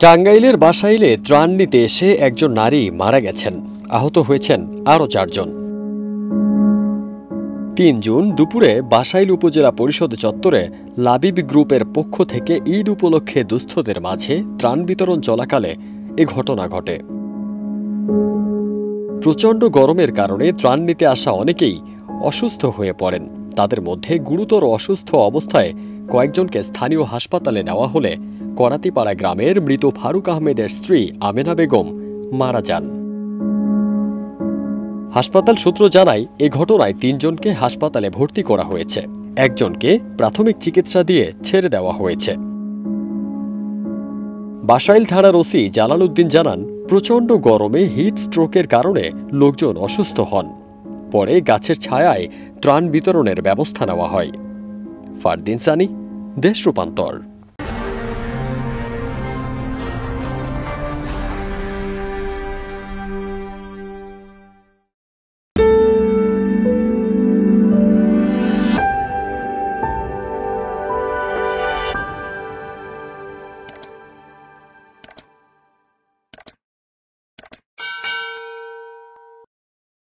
টাঙ্গাইলের বাসাইলে ত্রাণ নিতে এসে একজন নারী মারা গেছেন, আহত হয়েছেন আরও 4 জন। ৩ জুন দুপুরে বাসাইল উপজেলা পরিষদ চত্বরে লাবিব গ্রুপের পক্ষ থেকে ঈদ উপলক্ষে দুস্থদের মাঝে ত্রাণ বিতরণ চলাকালে এ ঘটনা ঘটে। প্রচণ্ড গরমের কারণে ত্রাণ নিতে আসা অনেকেই অসুস্থ হয়ে পড়েন। তাদের মধ্যে গুরুতর অসুস্থ অবস্থায় কয়েকজনকে স্থানীয় হাসপাতালে নেওয়া হলে করাতিপাড়া গ্রামের মৃত ফারুক আহমেদের স্ত্রী আমেনা বেগম মারা যান। হাসপাতাল সূত্র জানায়, এ ঘটনায় 3 জনকে হাসপাতালে ভর্তি করা হয়েছে, একজনকে প্রাথমিক চিকিৎসা দিয়ে ছেড়ে দেওয়া হয়েছে। বাসাইল থানার ওসি জালাল উদ্দিন জানান, প্রচণ্ড গরমে হিট স্ট্রোকের কারণে লোকজন অসুস্থ হন। পরে গাছের ছায়ায় ত্রাণ বিতরণের ব্যবস্থা নেওয়া হয়। ফারদিন সানি, দেশ রূপান্তর।